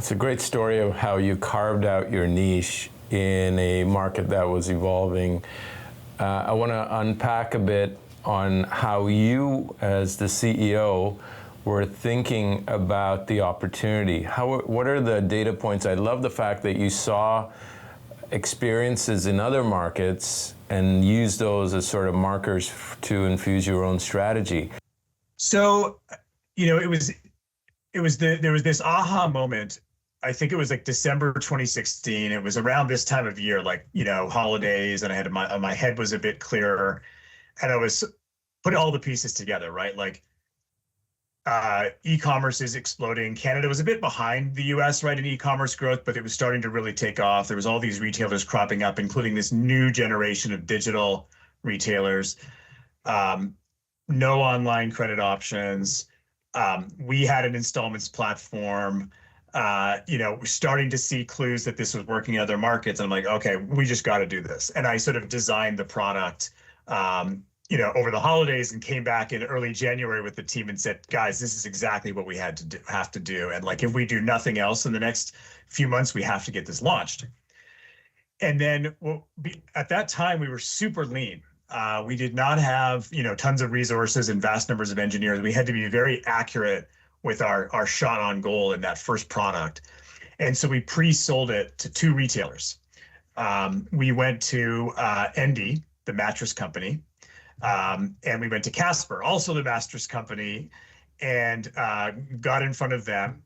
It's a great story of how you carved out your niche in a market that was evolving. I want to unpack a bit on how you, as the CEO, were thinking about the opportunity. What are the data points? I love the fact that you saw experiences in other markets and used those as sort of markers to infuse your own strategy. So, there was this aha moment. I think it was like December 2016. It was around this time of year, like, holidays, and I had my head was a bit clearer, and I was putting all the pieces together, right? Like, e-commerce is exploding. Canada was a bit behind the US, right, in e-commerce growth, but it was starting to really take off. There was all these retailers cropping up, including this new generation of digital retailers. No online credit options. We had an installments platform. We're starting to see clues that this was working in other markets. And I'm like, okay, we just got to do this. And I sort of designed the product, over the holidays, and came back in early January with the team and said, guys, this is exactly what we have to do. And like, if we do nothing else in the next few months, we have to get this launched. And then at that time, we were super lean. We did not have, tons of resources and vast numbers of engineers. We had to be very accurate with our shot on goal in that first product. And so we pre-sold it to two retailers. We went to Endy, the mattress company, and we went to Casper, also the mattress company, and got in front of them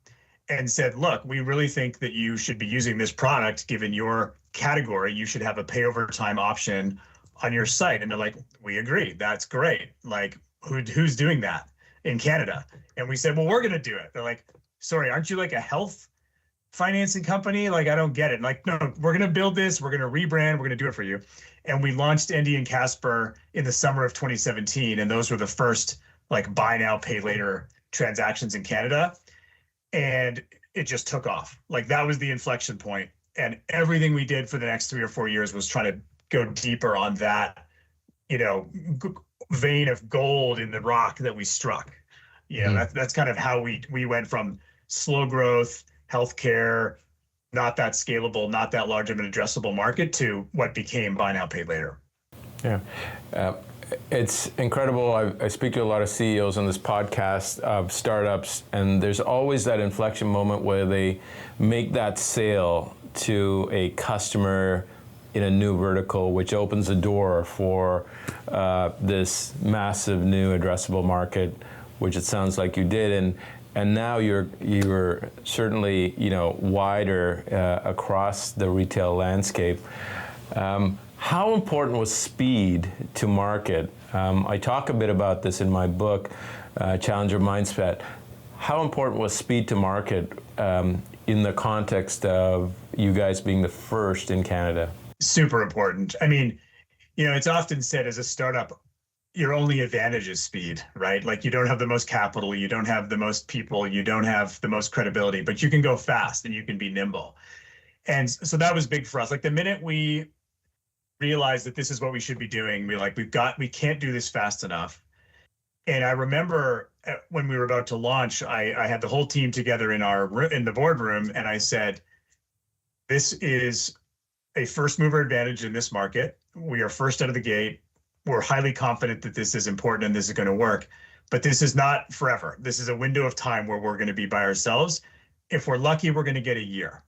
and said, look, we really think that you should be using this product. Given your category, you should have a pay over time option on your site. And they're like, we agree, that's great. Like, who's doing that in Canada? And we said, well, we're going to do it. They're like, sorry, aren't you like a health financing company? Like, I don't get it. Like, no, we're going to build this. We're going to rebrand. We're going to do it for you. And we launched Endy and Casper in the summer of 2017. And those were the first like buy now, pay later transactions in Canada. And it just took off. Like, that was the inflection point. And everything we did for the next 3 or 4 years was trying to go deeper on that, vein of gold in the rock that we struck. That's kind of how we went from slow growth, healthcare, not that scalable, not that large of an addressable market, to what became buy now, pay later. Yeah. It's incredible. I speak to a lot of CEOs on this podcast of startups, and there's always that inflection moment where they make that sale to a customer in a new vertical, which opens the door for this massive new addressable market, which it sounds like you did. And now you're certainly wider across the retail landscape. How important was speed to market? I talk a bit about this in my book, Challenger Mindset. How important was speed to market in the context of you guys being the first in Canada? Super important. I mean, it's often said as a startup, your only advantage is speed, right? Like, you don't have the most capital, you don't have the most people, you don't have the most credibility, but you can go fast and you can be nimble. And so that was big for us. Like, the minute we realized that this is what we should be doing, we can't do this fast enough. And I remember when we were about to launch, I had the whole team together in the boardroom, and I said, this is a first mover advantage in this market. We are first out of the gate. We're highly confident that this is important and this is going to work, but this is not forever. This is a window of time where we're going to be by ourselves. If we're lucky, we're going to get a year.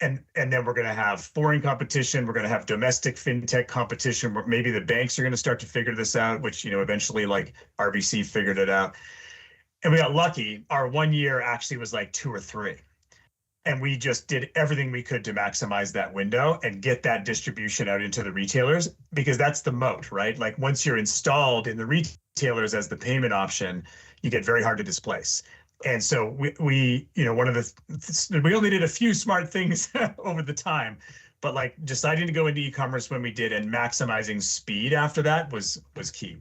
And then we're going to have foreign competition. We're going to have domestic fintech competition, where maybe the banks are going to start to figure this out, which, eventually, like, RBC figured it out. And we got lucky. Our 1 year actually was like 2 or 3. And we just did everything we could to maximize that window and get that distribution out into the retailers, because that's the moat, right? Like, once you're installed in the retailers as the payment option, you get very hard to displace. And so we we only did a few smart things over the time, but like, deciding to go into e-commerce when we did and maximizing speed after that was key.